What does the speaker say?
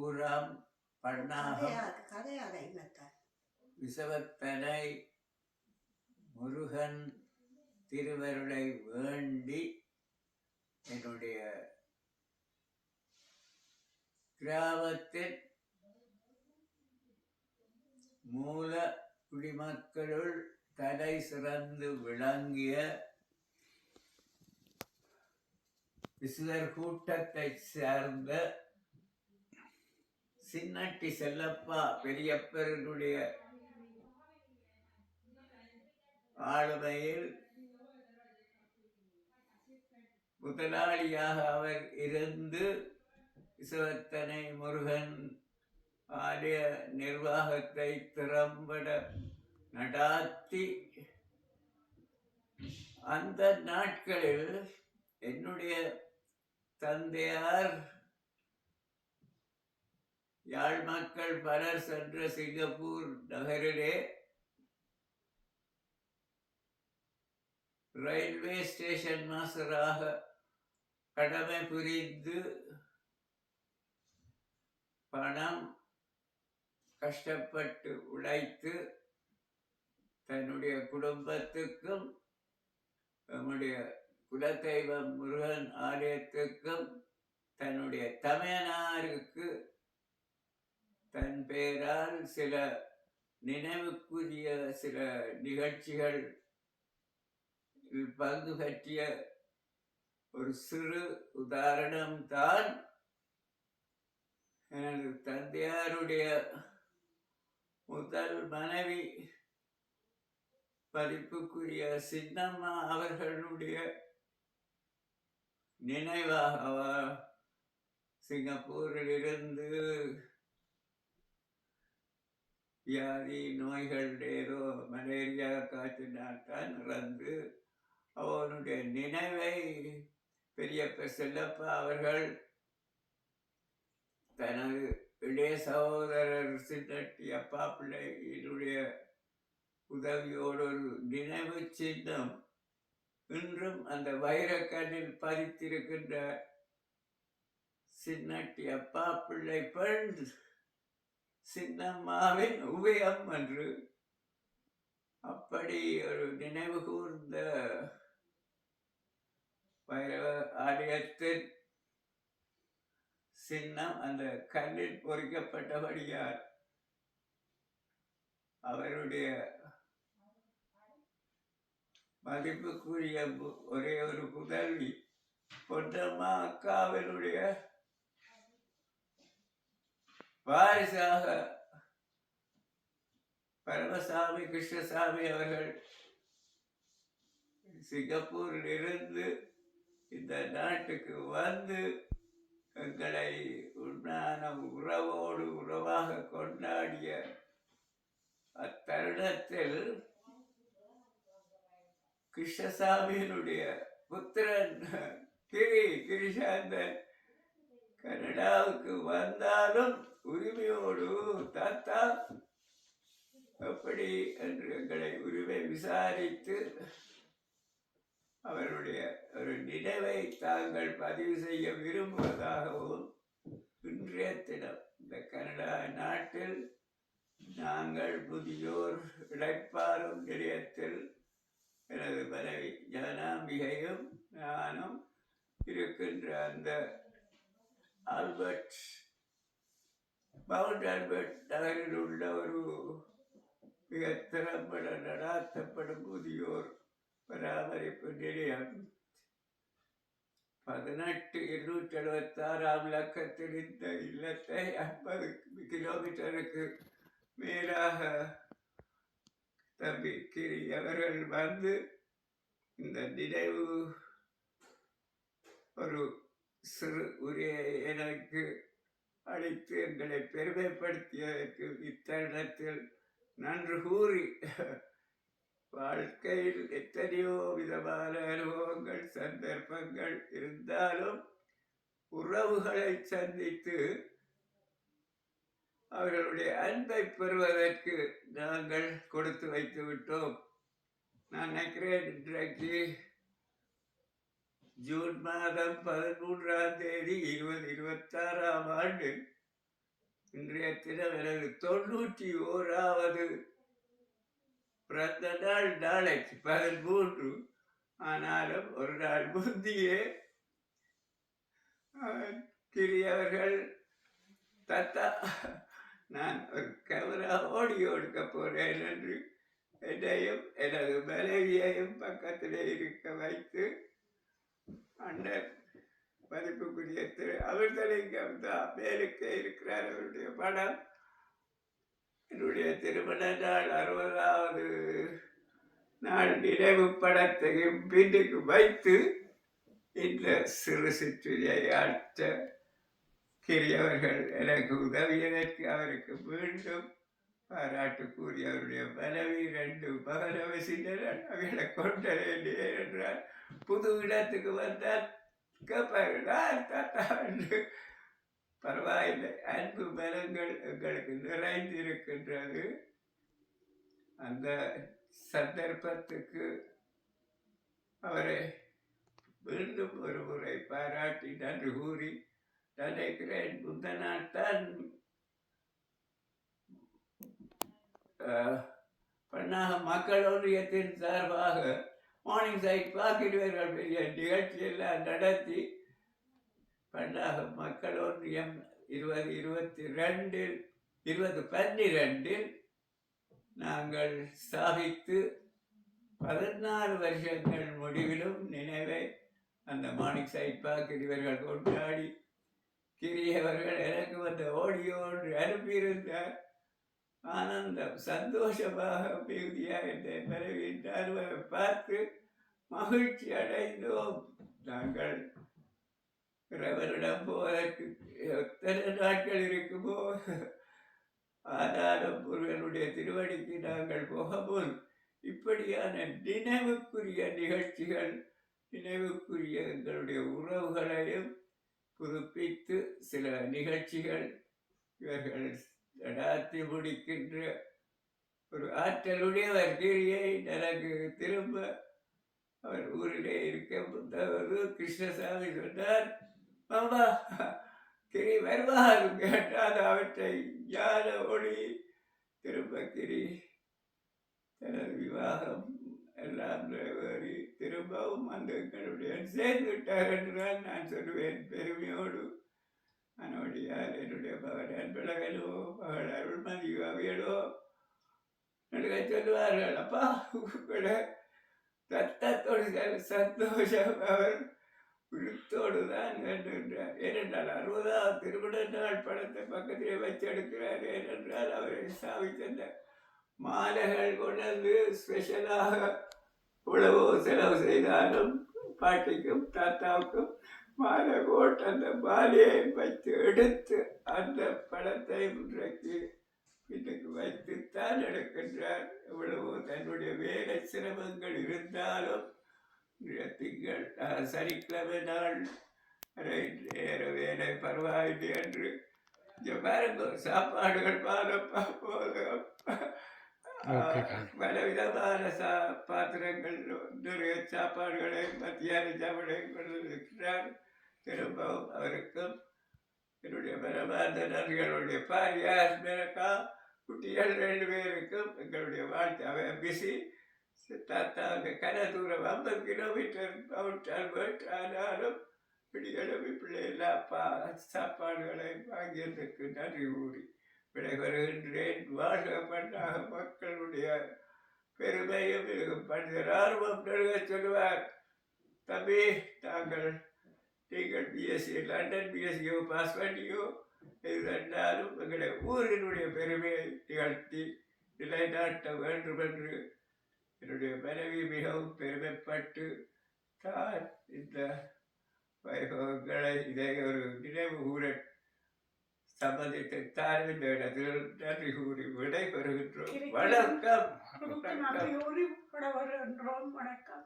ஊராம் பண்ணாகம் விசவத்தனை முருகன் திருவருளை வேண்டி என்னுடைய கிராமத்தின் மூல குடிமக்களுள் தலை சிறந்து விளங்கிய விசுவர் கூட்டத்தை சேர்ந்த சின்னட்டி செல்லப்பா பெரியப்பருடைய ஆளுமையில் முதலாளியாக அவர் இருந்து விசுவத்தனை முருகன் ஆலய நிர்வாகத்தை திறம்பட நடாத்தி அந்த நாட்களில் என்னுடைய தந்தையார் யாழ் மக்கள் பலர் சென்ற சிங்கப்பூர் நகரிலே ரயில்வே ஸ்டேஷன் மாஸ்டராக கடமை புரிந்து பணம் கஷ்டப்பட்டு உழைத்து தன்னுடைய குடும்பத்துக்கும் நம்முடைய குலதெய்வம் முருகன் ஆலயத்துக்கும் தன்னுடைய தமையனாருக்கு தன் பெயரால் சில நினைவுக்குரிய சில நிகழ்ச்சிகள் பங்கு பற்றிய ஒரு சிறு உதாரணம்தான் எனது தந்தையாருடைய முதல் மனைவி பதிப்புக்குரிய சின்னம்மா அவர்களுடைய நினைவாக சிங்கப்பூரில் இருந்து வியாதி நோய்கள் ஏதோ மலேரியா காய்ச்சினால் தான் இறந்து அவனுடைய நினைவை பெரியப்ப செல்லப்பா அவர்கள் தனது இளைய சகோதரர் சின்னட்டி அப்பா பிள்ளையினுடைய உதவியோடு ஒரு நினைவு சின்னம் இன்றும் அந்த வைரக்கல்லில் பதித்திருக்கின்ற சின்னட்டி அப்பா பிள்ளை பெண் சின்னம்மாவின் உபயம் என்று அப்படி ஒரு நினைவு கூர்ந்த வைரவ ஆலயத்தின் சின்னம் அந்த கல்லில் பொறிக்கப்பட்டபடியால் அவருடைய மதிப்புக்குரிய ஒரே ஒரு புதல்வி பொன்னம்மா அக்காவினுடைய வாரிசாக பரமசாமி கிருஷ்ணசாமி அவர்கள் சிங்கப்பூரில் இருந்து இந்த நாட்டுக்கு வந்து எங்களை உண்மையான உறவோடு உறவாக கொண்டாடிய அத்தருணத்தில் கிருஷ்ணசாமியினுடைய புத்திரன் கிரிசாந்தன் கனடாவுக்கு வந்தாலும் உரிமையோடு தாத்தா எப்படி என்று எங்களை உரிமை விசாரித்து அவருடைய ஒரு நினைவை தாங்கள் பதிவு செய்ய விரும்புவதாகவும் இன்றைய தினம் இந்த கனடா நாட்டில் நாங்கள் முதியோர் இழைப்பாரும் நிலையத்தில் எனது மனைவி ஜனாம்பிகையும் நானும் இருக்கின்ற அந்த ஆல்பர்ட் மவுண்ட் ஆல்பர்ட் நகரில் உள்ள ஒரு மிக திறம்பட நடாத்தப்படும் முதியோர் பராமரிப்பு நிலையம் 18,276 இலக்கத்தில் இந்த இல்லத்தை 50 கிலோமீட்டருக்கு மேலாக தம்பி கிரி அவர்கள் வந்து இந்த நினைவு ஒரு சிறு உரையை எனக்கு அளித்து எங்களை பெருமைப்படுத்தியதற்கு இத்தருணத்தில் நன்று கூறி வாழ்க்கையில் எத்தனையோ விதமான அனுபவங்கள் சந்தர்ப்பங்கள் இருந்தாலும் உறவுகளை சந்தித்து அவர்களுடைய அன்பை பெறுவதற்கு நாங்கள் கொடுத்து வைத்து விட்டோம். நான் நினைக்கிறேன் இன்றைக்கு ஜூன் மாதம் 13ஆம் தேதி 2026ஆம் ஆண்டு இன்றைய தினம் எனது 91வது பிறந்த நாள் நாளைக்கு 13. ஆனாலும் ஒரு நாள் முந்தியே கிரியவர்கள் தத்தா நான் ஒரு கேமரா ஆடியோ எடுக்க போறேன் என்று என்னையும் எனது மனைவியையும் பக்கத்திலே இருக்க வைத்து அண்ணன் மதிப்புக்குரிய திரு அமிர்தலிங்கம் தான் மேலுக்கு இருக்கிறார். அவருடைய படம் என்னுடைய திருமண நாள் 60வது நாள் நினைவு படத்தையும் வீட்டுக்கு வைத்து இந்த சிறு சிற்றுரையை ஆற்ற கிரியவர்கள் எனக்கு உதவியதற்கு அவருக்கு மீண்டும் பாராட்டு கூறி அவருடைய மனைவி 2 மகனவை சின்னர்கள் அவர்களை கொண்டேன் என்றால் புது இடத்துக்கு வந்தால் கேட்பார்கள் தாத்தா என்று. பரவாயில்லை, அன்பு பலங்கள் எங்களுக்கு நிறைந்திருக்கின்றது. அந்த சந்தர்ப்பத்துக்கு அவரை மீண்டும் ஒரு முறை பாராட்டி நன்றி கூறி நினைக்கிறேன். முந்த நாள் தான் பண்ணாக மக்கள் ஒன்றியத்தின் சார்பாக மார்னிங் சைட் பார்க்கிறவர்கள் பெரிய நிகழ்ச்சியெல்லாம் நடத்தி பண்ணாக மக்கள் ஒன்றியம் 2012 நாங்கள் ஸ்தாபித்து 14 வருஷங்கள் முடிவிலும் நினைவை அந்த மார்னிங் சைட் பார்க்கிறவர்கள் கொண்டாடி கிரியவர்கள் எனக்கு வந்த ஆடியோ ஒன்று அனுப்பியிருந்தார். ஆனந்தம், சந்தோஷமாக மிகுதியாக என்னை மனைவியை பார்த்து மகிழ்ச்சி அடைந்தோம். நாங்கள் இறைவனிடம் போவதற்கு எத்தனை நாட்கள் இருக்குமோ, ஆனாலும் ஒருவனுடைய திருவடிக்கு நாங்கள் போகவும் இப்படியான நினைவுக்குரிய நிகழ்ச்சிகள், நினைவுக்குரிய எங்களுடைய உறவுகளையும் புதுப்பித்து சில நிகழ்ச்சிகள் இவர்கள் நடாத்தி முடிக்கின்ற ஒரு ஆற்றலுடையவர் கிரியை எனக்கு திரும்ப அவர் ஊரிலே இருக்க கிருஷ்ணசாமி சொன்னார், மாமா கிரி வருவார் கேட்டால் அவற்றை ஞான ஒளி திரும்ப கிரி தனது விவாகம் எல்லாம் நிறைவேறி திரும்பவும் அந்த எங்களுடைய சேர்ந்து விட்டார் என்றுதான் நான் சொல்லுவேன் பெருமையோடு. அனோடியார் என்னுடைய மகன் அன்பழகனோ மகள் அருள்மதியோ அவையலோ நடுக சொல்லுவார்கள், அப்பா உங்களை ரத்தத்தோடு சந்தோஷம் அவர் விழுத்தோடு தான் வேண்டுகின்றார். ஏனென்றால் 60வது திருமண நாள் படத்தை பக்கத்திலே வச்சு எடுக்கிறார். ஏனென்றால் அவரை சாவி தந்த மாலைகள் கொண்டு ஸ்பெஷலாக இவ்வளவோ செலவு செய்தாலும் பாட்டிக்கும் தாத்தாவுக்கும் மாலை போட்டு அந்த மாலையை வைத்து எடுத்து அந்த படத்தை இன்றைக்கு வீட்டுக்கு வைத்துத்தான் எடுக்கின்றார். எவ்வளவோ தன்னுடைய வேலை சிரமங்கள் இருந்தாலும் திங்கள் சனிக்கிழமை நாள் வேலை பரவாயில்லை என்று பாருங்க சாப்பாடுகள் பாலப்பா போதும். பலவிதமான பாத்திரங்கள் நிறைய சாப்பாடுகளை மத்தியான சாப்பாடை கொண்டிருக்கிறார். திரும்பவும் அவருக்கும் என்னுடைய மனமார்ந்த நன்றிகளுடைய பாரியார் மேலக்கா குட்டிகள் 2 பேருக்கும் எங்களுடைய வாழ்க்கை அவன் பிசி தாத்தா கன தூரம் 50 கிலோமீட்டர் அவுட். ஆனாலும் பிடிகளும் பிள்ளைகள் சாப்பாடுகளை வாங்கியதற்கு நன்றி கூறி விடைபெறுகின்றேன். வாழ்க்கப்பட்டாக மக்களுடைய பெருமையும் இருக்கும் பண்டிதர் ஆர்வம் நடுக சொல்லுவார், தம்பி நீங்கள் பிஎஸ்சி லண்டன் பிஎஸ்சியோ பாஸ் பண்ணியோ இது ரெண்டாலும் எங்களுடைய ஊரினுடைய பெருமையை நிகழ்த்தி நிலைநாட்ட வேண்டும் என்று என்னுடைய மனைவி மிகவும் பெருமைப்பட்டு தான் இந்த வைபவங்களை இதை ஒரு நினைவு கூற சம்பந்தித்து தான் இந்த இடத்தில் நன்றி கூறி விடைபெறுகின்றோம். வணக்கம். நன்றி கூறி விடைபெறுகின்றோம். வணக்கம்.